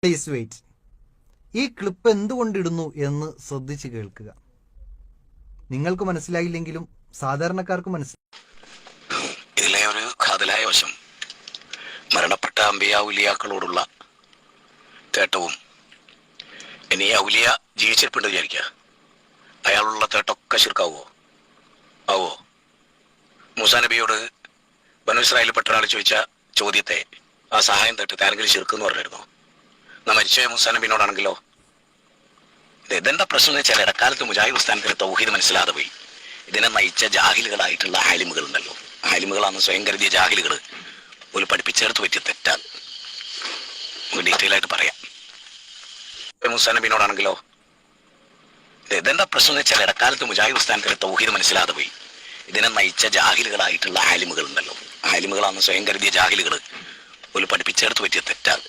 Please wait. ഈ clip എന്തുകൊണ്ടിടുന്നു എന്ന് ശ്രദ്ധിച്ച് കേൾക്കുക. നിങ്ങൾക്ക് മനസ്സിലായില്ലെങ്കിലും സാധാരണക്കാർക്ക് മനസ്സിലായി. ഇതിലെ ഒരു കാതലായ വശം മരണപ്പെട്ട അമ്പിയ ഔലിയാക്കളോടുള്ള തേട്ടവും. ഇനി ഔലിയ ജീവിച്ചിരിപ്പുണ്ട് വിചാരിക്കുക, അയാളുള്ള തേട്ടമൊക്കെ ശിർക്കാവോ? ആവോ? മൂസാ നബിയോട് ബനു ഇസ്രായേലിൽപ്പെട്ട ഒരാൾ ചോദിച്ച ചോദ്യത്തെ ആ സഹായം തേട്ടത്തെ ആരെങ്കിലും ശിർക്കെന്ന് പറഞ്ഞിരുന്നോ? മരിച്ച മൂസാ നബിനോടാണെങ്കിലോ? ഇതെന്താ പ്രശ്നം എന്ന് വെച്ചാൽ ഇടക്കാലത്ത് മുജാഹിദ് സ്ഥാനത്തിൽ തൗഹീദ് മനസ്സിലാതെ പോയി ഇതിനെ നയിച്ച ജാഹിലുകളായിട്ടുള്ള ആലിമുകൾ ഉണ്ടല്ലോ. ആലിമുകളാണ് സ്വയം കരുതിയ ജാഹിലുകൾ. ഒരു പഠിപ്പിച്ചെടുത്ത് പറ്റിയ തെറ്റാൽ ഡീറ്റെയിൽ ആയിട്ട് പറയാം. മൂസാ നബിനോടാണെങ്കിലോ? ഇതെന്താ പ്രശ്നം എന്ന് വെച്ചാൽ ഇടക്കാലത്ത് മുജാഹിദ് സ്ഥാനത്തിൽ തൗഹീദ് മനസ്സിലാതെ പോയി ഇതിനെ നയിച്ച ജാഹിലുകളായിട്ടുള്ള ആലിമുകൾ ഉണ്ടല്ലോ. ആലിമുകളാണ് സ്വയം കരുതിയ ജാഹിലുകൾ. ഒരു പഠിപ്പിച്ചെടുത്ത് പറ്റിയ തെറ്റാൽ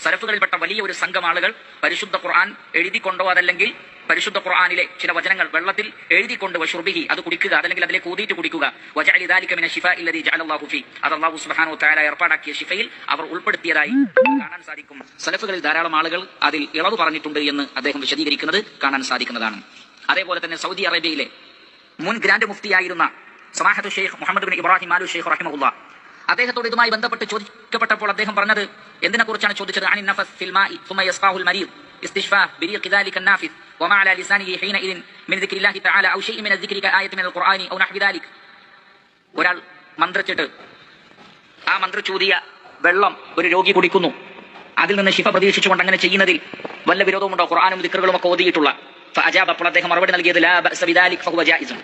സലഫുകളിൽപ്പെട്ട വലിയ ഒരു സംഘം ആളുകൾ പരിശുദ്ധ ഖുർആൻ എഴുതിക്കൊണ്ടോ അതല്ലെങ്കിൽ പരിശുദ്ധ ഖുർആനിലെ ചില വചനങ്ങൾ വെള്ളത്തിൽ എഴുതിക്കൊണ്ട് വശുർബിഹി അത് കുടിക്കുക, അതല്ലെങ്കിൽ അതിലേക്ക് ഊതിയിട്ട് കുടിക്കുക. വജഅലി ദാലിക മിന ശിഫാഇ അല്ലദീ ജഅലല്ലാഹു ഫീ, അത് അല്ലാഹു സുബ്ഹാനഹു വതആല ഏർപ്പാടാക്കിയ ശിഫയിൽ അവർ ഉൾപ്പെടുത്തിയതായി കാണാൻ സാധിക്കും. സലഫുകളിൽ ധാരാളം ആളുകൾ അതിൽ ഇളവ് പറഞ്ഞിട്ടുണ്ട് എന്ന് അദ്ദേഹം വിശദീകരിക്കുന്നത് കാണാൻ സാധിക്കുന്നതാണ്. അതേപോലെ തന്നെ സൗദി അറേബ്യയിലെ മുൻ grand മുഫ്തിയായിരുന്ന സമാഹത്തു Sheikh Muhammad bin Ibrahim aloo Sheikh റഹിമഹുല്ലാഹ്, അദ്ദേഹത്തോട് ഇതുമായി ബന്ധപ്പെട്ട് ചോദിക്കപ്പെട്ടപ്പോൾ അദ്ദേഹം പറഞ്ഞത് എന്തിനെ കുറിച്ചാണ് ചോദിച്ചത്? അനി നഫസ് ഫിൽ മാഇ ثم يسقاه المريض استشفاء بريق ذلك النافذ وما على لسانه حينئذ من ذكر الله تعالى او شيء من الذكر كآية من القرآن او نحو ذلك. ഒരാൾ മന്ത്രിച്ചിട്ട് ആ മന്ത്രിച്ചൂതിയ വെള്ളം ഒരു രോഗി കുടിക്കുന്നു, അതിൽ നിന്ന് ശിഫ പ്രതീക്ഷിച്ചുകൊണ്ട് അങ്ങനെ ചെയ്യുന്നതിൽ വല്ല വിരോധമുണ്ടോ? ഖുർആനും ദിക്റുകളും ഒക്കെ ഓതിയിട്ടുള്ള ഫഅജാബ, അപ്പോൾ അദ്ദേഹം മറുപടി നൽകിയത് ലാ ബഅസ ബിദാലിക ഫഹുവ ജായിസുൻ,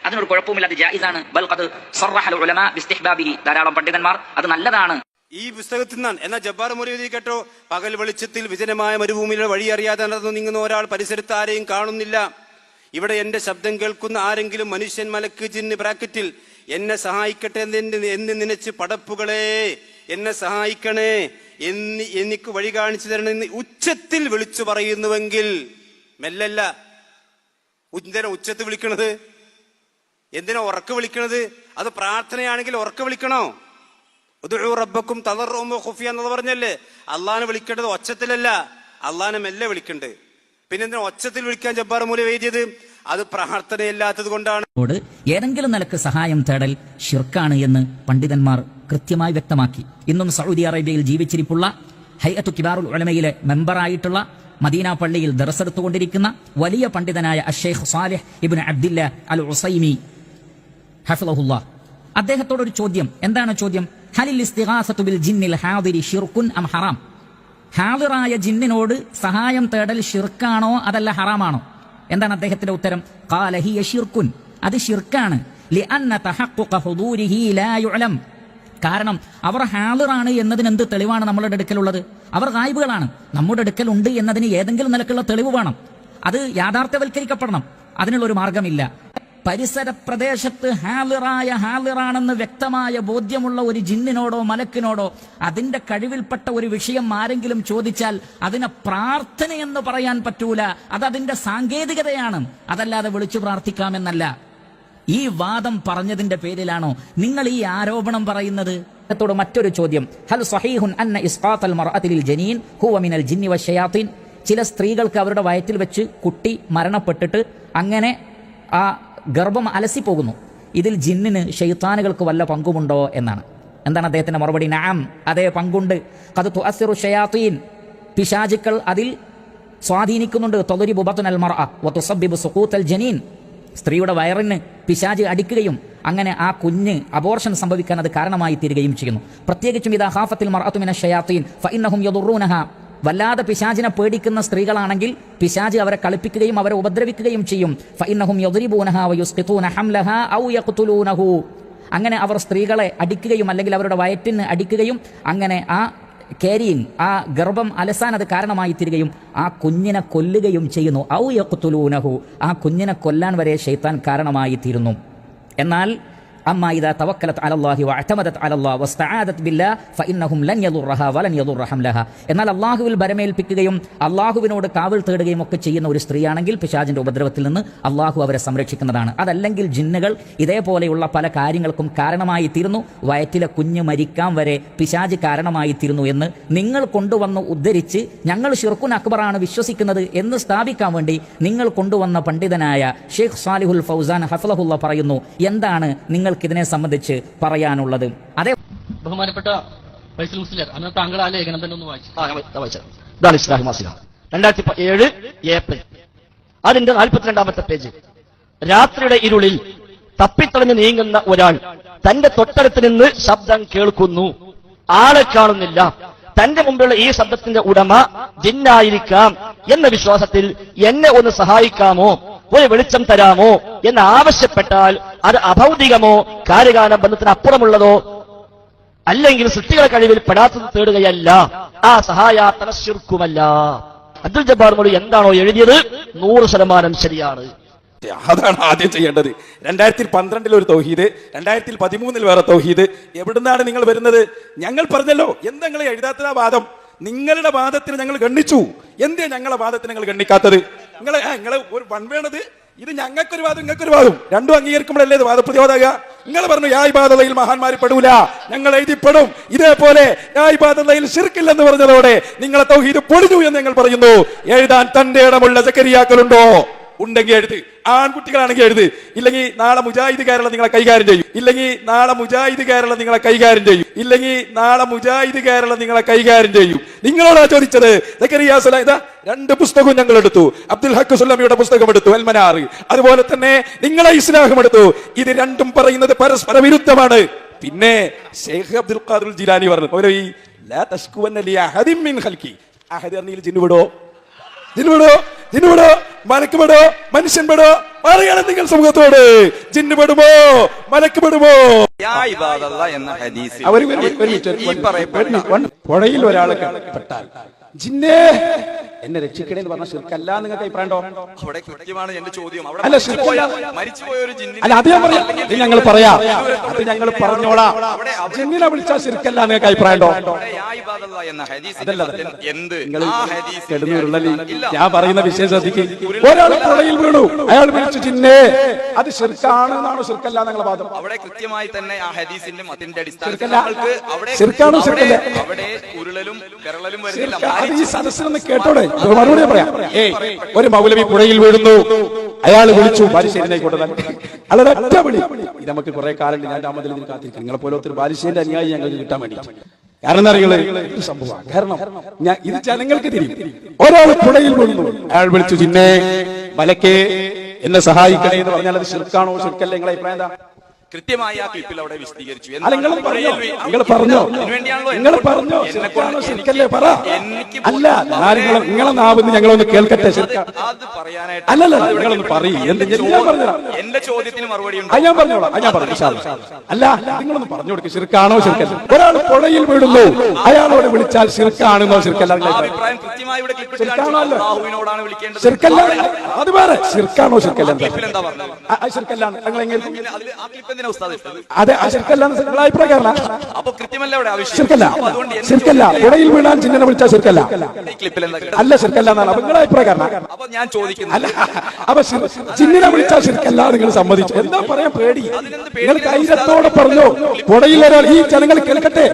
അതിനൊരു കുഴപ്പമില്ല, അത് ജായിസാണ്. ബൽ ഖദ് സറഹൽ ഉലമാ ബിസ്തിഹ്ബാബിഹി, ധാരാളം പണ്ഡിതന്മാർ അത് നല്ലതാണ് ഈ പുസ്തകത്തിൽ നിന്നാണ്. എന്നാൽ ജബ്ബാർ മൗലവി കേട്ടോ, പകൽ വെളിച്ചത്തിൽ വിജനമായ മരുഭൂമിയിലെ വഴി അറിയാതെ നടന്നു നീങ്ങുന്ന ഒരാൾ പരിസരത്ത് ആരെയും കാണുന്നില്ല. ഇവിടെ എന്റെ ശബ്ദം കേൾക്കുന്ന ആരെങ്കിലും മനുഷ്യൻ, മലക്ക്, ജിന്ന് ബ്രാക്കറ്റിൽ എന്നെ സഹായിക്കട്ടെ എന്ന് നനച്ച് പടപ്പുകളെ എന്നെ സഹായിക്കണേ എനിക്ക് വഴി കാണിച്ചു തരണമെന്ന് ഉച്ചത്തിൽ വിളിച്ചു പറയുന്നുവെങ്കിൽ, മെല്ലല്ല, എന്തിനാ ഉച്ചത്തിൽ വിളിക്കണത്? എന്തിനാ ഉറക്ക വിളിക്കണത്? അത് പ്രാർത്ഥനയാണെങ്കിൽ ഉറക്ക വിളിക്കണോ? ഉദ്ഉ റബ്ബക്കും തളർറും ഖുഫിയ എന്ന് പറഞ്ഞല്ലേ. അള്ളാനെ വിളിക്കേണ്ടത് ഒച്ചത്തിലല്ല, അള്ളാനെ മെല്ലെ വിളിക്കണ്ടേ. പിന്നെ എന്തിനാ ഒച്ചത്തിൽ വിളിക്കാൻ ജബ്ബാർ മൗലവി എഴുതിയത്? അത് പ്രാർത്ഥനയല്ലാത്തത് കൊണ്ടാണ്. ഏതെങ്കിലും നിലക്ക് സഹായം തേടൽ ശിർക്കാണ് എന്ന് പണ്ഡിതന്മാർ കൃത്യമായി വ്യക്തമാക്കി. ഇന്നും സൗദി അറേബ്യയിൽ ജീവിച്ചിരിപ്പുള്ള ഹൈഅത്തു കിബാറുൽ ഉലമയിലെ മെമ്പറായിട്ടുള്ള മദീന പള്ളിയിൽ ദർസെടുത്തുകൊണ്ടിരിക്കുന്ന വലിയ പണ്ഡിതനായ അഷ്ശൈഖ് സാലിഹ് ഇബ്നു അബ്ദില്ല അൽ ഉസൈമി ഹഫിളഹുല്ലാഹ്, അദ്ദേഹത്തോടൊരു ചോദ്യം. എന്താണ് ചോദ്യം? ഹലിൽ ഇസ്തിഗാസത്തു ബിൽ ജിന്നിൽ ഹാദിരി ശിർക്കുൻ അം ഹറാം? ഹാദിറായ ജിന്നിനോട് സഹായം തേടൽ ശിർക്കാണോ അതല്ല ഹറാമാണോ? എന്താണ് അദ്ദേഹത്തിന്റെ ഉത്തരം? ഖാല ഹിയ ശിർക്കുൻ, അത് ശിർക്കാണ്. ലിഅന്ന തഹഖഖ ഹുദൂരിഹി ലാ യുഅലം, കാരണം അവർ ഹാദിറാണ് എന്നതിന് എന്ത് തെളിവാണ് നമ്മളുടെ അടുക്കലുള്ളത്? അവർ ഗായിബുകളാണ്. നമ്മുടെ അടുക്കൽ ഉണ്ട് എന്നതിന് ഏതെങ്കിലും നിലക്കുള്ള തെളിവ് വേണം. അത് യാഥാർത്ഥ്യവൽക്കരിക്കപ്പെടണം. അതിനുള്ളൊരു മാർഗമില്ല. പരിസര പ്രദേശത്ത് ഹാദിറാണെന്ന് വ്യക്തമായ ബോധ്യമുള്ള ഒരു ജിന്നിനോടോ മലക്കിനോടോ അതിന്റെ കഴിവിൽപ്പെട്ട ഒരു വിഷയം ആരെങ്കിലും ചോദിച്ചാൽ അതിനെ പ്രാർത്ഥനയെന്ന് പറയാൻ പറ്റൂല. അതതിന്റെ സാങ്കേതികതയാണ്, അതല്ലാതെ വിളിച്ചു പ്രാർത്ഥിക്കാമെന്നല്ല. ഈ വാദം പറഞ്ഞതിന്റെ പേരിലാണോ നിങ്ങൾ ഈ ആരോപണം പറയുന്നത്? ത്തോട് മറ്റൊരു ചോദ്യം. ഹൽ സഹീഹുൻ അന്ന ഇസ്ഖാത്തൽ മർഅതി ലിൽ ജനീൻ ഹുവ മിനൽ ജിന്നി വശയാത്തീൻ? ചില സ്ത്രീകൾക്ക് അവരുടെ വയറ്റിൽ വെച്ച് കുട്ടി മരണപ്പെട്ടിട്ട് അങ്ങനെ ആ ഗർഭം അലസിപ്പോകുന്നു, ഇതിൽ ജിന്നിന് ശൈത്താനുകൾക്ക് വല്ല പങ്കുമുണ്ടോ എന്നാണ്. എന്താണ് അദ്ദേഹത്തിന്റെ മറുപടി? നഅം, അതേ, പങ്കുണ്ട്. ഖദ് തുഅസ്സിറു ശയാത്തീൻ, പിശാചുക്കൾ അതിൽ സ്വാധീനിക്കുന്നുണ്ട്. തദ്രിബു ബത്നൽ മർഅ വതുസബ്ബിബു സുഖൂത്തൽ ജനീൻ, സ്ത്രീയുടെ വയറിന് പിശാച് അടിക്കുകയും അങ്ങനെ ആ കുഞ്ഞ് അബോർഷൻ സംഭവിക്കാൻ അത് കാരണമായി തീരുകയും ചെയ്യുന്നു. പ്രത്യേകിച്ചും ഇദാ ഖാഫത്തിൽ മർഅതു മിനശ് ശയാത്തീൻ ഫഇന്നഹും യദുറൂനഹ, വല്ലാതെ പിശാചിനെ പേടിക്കുന്ന സ്ത്രീകളാണെങ്കിൽ പിശാച് അവരെ കളിപ്പിക്കുകയും അവരെ ഉപദ്രവിക്കുകയും ചെയ്യും. ഫഇന്നഹും യദ്രിബൂനഹ വയുസ്ഖിതൂന ഹംലഹ ഔ യഖ്തുലൂനഹു, അങ്ങനെ അവർ സ്ത്രീകളെ അടിക്കുകയും അല്ലെങ്കിൽ അവരുടെ വയറ്റിന് അടിക്കുകയും അങ്ങനെ ആ കാരിയിങ്, ആ ഗർഭം അലസാൻ അത് കാരണമായി തീരുകയും ആ കുഞ്ഞിനെ കൊല്ലുകയും ചെയ്യുന്നു. ഔ യഖ്തുലൂനഹു, ആ കുഞ്ഞിനെ കൊല്ലാൻ വരെ ശൈത്താൻ കാരണമായി തീരുന്നു. എന്നാൽ أما إذا توكلت على الله واعتمدت على الله واستعاذت بالله فإنهم لن يضرها ولن يضر حملها. എന്നാൽ അല്ലാഹുവിൽ ഭരമേൽപ്പിക്കുകയും അല്ലാഹുവിനോട് കാവൽ തേടുകയും ഒക്കെ ചെയ്യുന്ന ഒരു സ്ത്രീയാണെങ്കിൽ പിശാചിന്റെ ഉപദ്രവത്തിൽ നിന്ന് അല്ലാഹു അവരെ സംരക്ഷിക്കുന്നതാണ്. അതല്ലെങ്കിൽ ജിന്നുകൾ ഇതേപോലെയുള്ള പല കാര്യങ്ങൾക്കും കാരണമായി തീരുന്നു. വയറ്റിലെ കുഞ്ഞ് മരിക്കാൻ വരെ പിശാച് കാരണമായി തീരുന്നു എന്ന് നിങ്ങൾ കൊണ്ടുവന്ന് ഉദ്ധരിച്ച് ഞങ്ങൾ ശിർക്കുൻ അക്ബറാണ് വിശ്വസിക്കുന്നത് എന്ന് സ്ഥാപിക്കാൻ വേണ്ടി നിങ്ങൾ കൊണ്ടുവന്ന പണ്ഡിതനായ ഷെയ്ഖ് സാലിഹുൽ ഫൗസാൻ ഹഫ്ളഹുള്ള പറയുന്നു. എന്താണ് നിങ്ങൾക്കിതിനെ സംബന്ധിച്ച് പറയാനുള്ളത്? അതേ ബഹുമാനപ്പെട്ട ഫൈസൽ മുസ്ലിയാർ, അന്ന് താങ്കൾ ആ ലേഖനം തന്നെ ഒന്ന് വായിച്ചു. ഇതാണ് ഇസ്ലാഹി മാസിക 2007 ഏപ്രിൽ, അതിന്റെ 42ാമത്തെ പേജ്. രാത്രിയുടെ ഇരുളിൽ തപ്പിത്തടഞ്ഞ് നീങ്ങുന്ന ഒരാൾ തന്റെ തൊട്ടടുത്ത് നിന്ന് ശബ്ദം കേൾക്കുന്നു, ആളെ കാണുന്നില്ല. തന്റെ മുമ്പിലുള്ള ഈ ശബ്ദത്തിന്റെ ഉടമ ജിന്നായിരിക്കാം എന്ന വിശ്വാസത്തിൽ എന്നെ ഒന്ന് സഹായിക്കാമോ, ഒരു വെളിച്ചം തരാമോ എന്ന് ആവശ്യപ്പെട്ടാൽ അത് അഭൗതികമോ കാര്യകാല ബന്ധത്തിന് അപ്പുറമുള്ളതോ അല്ലെങ്കിൽ സൃഷ്ടികളുടെ കഴിവിൽ പെടാത്തത് തേടുകയല്ല. ആ സഹായാർത്ഥന ശിർക്കുമല്ല. അബ്ദുൽ ജബ്ബാർ മൗലവി എന്താണോ എഴുതിയത് 100% ശരിയാണ്. അതാണ് ആദ്യം ചെയ്യേണ്ടത്. 2012 ഒരു തൗഹീദ്, 2013 വേറെ തൗഹീദ്. എവിടുന്നാണ് നിങ്ങൾ വരുന്നത്? ഞങ്ങൾ പറഞ്ഞല്ലോ, എന്താ നിങ്ങൾ എഴുതാത്ത വാദം? നിങ്ങളുടെ വാദത്തിന് ഞങ്ങൾ ഗണ്ണിച്ചു, എന്തേ ഞങ്ങളെ വാദത്തിന് നിങ്ങൾ ഗണ്ണിക്കാത്തത്? നിങ്ങൾ ഒരു വൺവേണത്, ഇത് ഞങ്ങൾക്കൊരു വാദം നിങ്ങൾക്കൊരു വാദം, രണ്ടും അംഗീകരിക്കുമ്പോഴല്ലേ ഇത് വാദപ്രതിവാദക? നിങ്ങൾ പറഞ്ഞു യാ ഇബാദതയിൽ മഹാന്മാർ പെടൂല, ഞങ്ങൾ എഴുതിപ്പെടും. ഇതേപോലെ യാ ഇബാദതയിൽ ശിർക്കില്ലെന്ന് പറഞ്ഞതോടെ നിങ്ങളെ തൗഹീദ് പൊളിഞ്ഞു എന്ന് ഞങ്ങൾ പറയുന്നു. എഴുതാൻ തന്റെ ഇടമുള്ള സക്കരിയാക്കളുണ്ടോ? ഉണ്ടെങ്കിൽ എഴുത്. ആൺകുട്ടികളാണെങ്കിൽ എഴുത്. ഇല്ലെങ്കിൽ നാളെ മുജാഹിദ് കേരളം നിങ്ങളെ കൈകാര്യം ചെയ്യും. ഇല്ലെങ്കിൽ നാളെ മുജാഹിദ് കേരളം നിങ്ങളെ കൈകാര്യം ചെയ്യും. ഇല്ലെങ്കിൽ നാളെ മുജാഹിദ് കേരളം നിങ്ങളെ കൈകാര്യം ചെയ്യും. നിങ്ങളോടാ ചോദിച്ചത്. സക്കരിയ സുലൈ ഇതാ 2 പുസ്തകവും ഞങ്ങൾ എടുത്തു. അബ്ദുൽ ഹക്ക് സുല്ലമിയുടെ പുസ്തകം എടുത്തു, അൽമനാർ. അതുപോലെ തന്നെ നിങ്ങളെ ഇസ്ലാഹം എടുത്തു. ഇത് രണ്ടും പറയുന്നത് പരസ്പര വിരുദ്ധമാണ്. പിന്നെ ഷെയ്ഖ് അബ്ദുൽ ഖാദിർ ജിലാനി പറഞ്ഞു, മൗലവി ലാ തശ്കുവന്ന ലി അഹദിൻ മിൻ ഖൽഖി. അഹദ് പറഞ്ഞാൽ ജിന്നു വിടോ, മലക്ക് പെടോ, മനുഷ്യൻ പെടോ? പറയണം നിങ്ങൾ സമൂഹത്തോട്. ജിന്ന് പെടുമോ, മലക്ക് പെടുമോ? പുഴയിൽ ഒരാളെ പെട്ടാൽ ജിന്നേ എന്നെ രക്ഷിക്കണേ എന്ന് പറഞ്ഞ ശിർക്കല്ല. നിങ്ങൾക്ക് അഭിപ്രായം ഉണ്ടോ? അവിടെ കൃത്യമാണ് എന്റെ ചോദ്യം. അല്ല, മരിച്ചുപോയ ഒരു ജിന്നിനെ, അല്ല അത് ഞാൻ പറയാം, ഞങ്ങൾ പറയാം, അത് ഞങ്ങൾ പറഞ്ഞോളാം. ജിന്നിനെ വിളിച്ചാൽ ശിർക്കല്ല നിങ്ങൾക്ക് അഭിപ്രായം ഉണ്ടോ? ഞാൻ പറയുന്ന വിഷയം ശ്രദ്ധിക്കും. ഒരാൾ പുഴയിൽ വീണു, അയാൾ വിളിച്ചു ജിന്നേ, അത് ശിർക്കാണ് എന്നാണോ ശിർക്കല്ല എന്നുള്ള വാദം? അവിടെ കൃത്യമായി തന്നെ ആ ഹദീസിന്റെ മതത്തിന്റെ ശിർക്കാണോ അടിസ്ഥാനത്തിൽ അവിടെ ഉരുളലും വിരളലും വരുന്നില്ല. ഈ സദസ്സിലൊന്ന് കേട്ടോടെ, മറുപടി പറയാം. ഒരു മൗലവി പുഴയിൽ വീഴുന്നു, അയാൾ വിളിച്ചു ബാലുശ്ശേരിനെ കൊണ്ടുവരാൻ. അയാളുടെ ഒറ്റ വിളി. ഇത് നമുക്ക് കുറെ കാലം ഞാൻ രാമതിൽ കാത്തിരിക്കും. നിങ്ങളെ പോലെ ഒത്തിരി ബാലുശ്ശേരിന്റെ അനുയായി ഞങ്ങൾക്ക് കിട്ടാൻ വേണ്ടി. കാരണം എന്താ അറിയുള്ളത്? സംഭവം കാരണം ഞാൻ ഇത് ജനങ്ങൾക്ക് തിരിയും. ഒരാൾ പുഴയിൽ വീഴുന്നു, അയാൾ വിളിച്ചു ജിന്നേ, മലക്കേ, എന്നെ സഹായിക്കണേ എന്ന് പറഞ്ഞാൽ അത് ശിർക്കാണോ ശിർക്കല്ലേ? നിങ്ങളെ അഭിപ്രായം എന്താ? കൃത്യമായി ആ ക്ലിപ്പിൽ അവിടെ വിശദീകരിച്ചു. നിങ്ങൾ പറഞ്ഞോ, നിങ്ങൾ പറഞ്ഞോ ശിർക്കാണോ ശിർക്കല്ലേ? പറ. അല്ല, നിങ്ങളെ നാവിന്ന് ഞങ്ങളൊന്ന് കേൾക്കട്ടെ. അല്ലല്ല, നിങ്ങളൊന്ന് പറയും. ഞാൻ പറഞ്ഞോ, എന്റെ ചോദ്യത്തിന് മറുപടി ഞാൻ പറഞ്ഞോളാം. ഞാൻ പറഞ്ഞു. അല്ല, നിങ്ങളൊന്ന് പറഞ്ഞു കൊടുക്കുക, ശിർക്കാണോ ശിർക്കല്ല? ഒരാൾ പുഴയിൽ വീഴുന്നു, അയാളോട് വിളിച്ചാൽ ശിർക്കാണെന്നോ ശിർക്കല്ല? ശിർക്കല്ല, അത് വേറെ. ശിർക്കാണോ ശിർക്കല്ല? ശിർക്കല്ല നിങ്ങൾ എങ്ങനെ? അതെ, ശിർക്കല്ല അഭിപ്രായക്കാരനാ? ശിർക്കല്ല. പുഴയിൽ വീണാൽ ജിന്നിനെ വിളിച്ചാൽ ശിർക്കല്ല. അല്ല, ശിർക്കല്ല എന്നാണ് നിങ്ങളെ അഭിപ്രായക്കാരനാ? അല്ല, അപ്പൊ ജിന്നിനെ വിളിച്ചാൽ ശിർക്കല്ല നിങ്ങൾ സമ്മതിച്ചു. എന്താ പറയാൻ പേടി? നിങ്ങൾ ധൈര്യത്തോടെ പറഞ്ഞു. പുഴയിൽ ഒരാൾ, ഈ ജനങ്ങൾ കേൾക്കട്ടെ.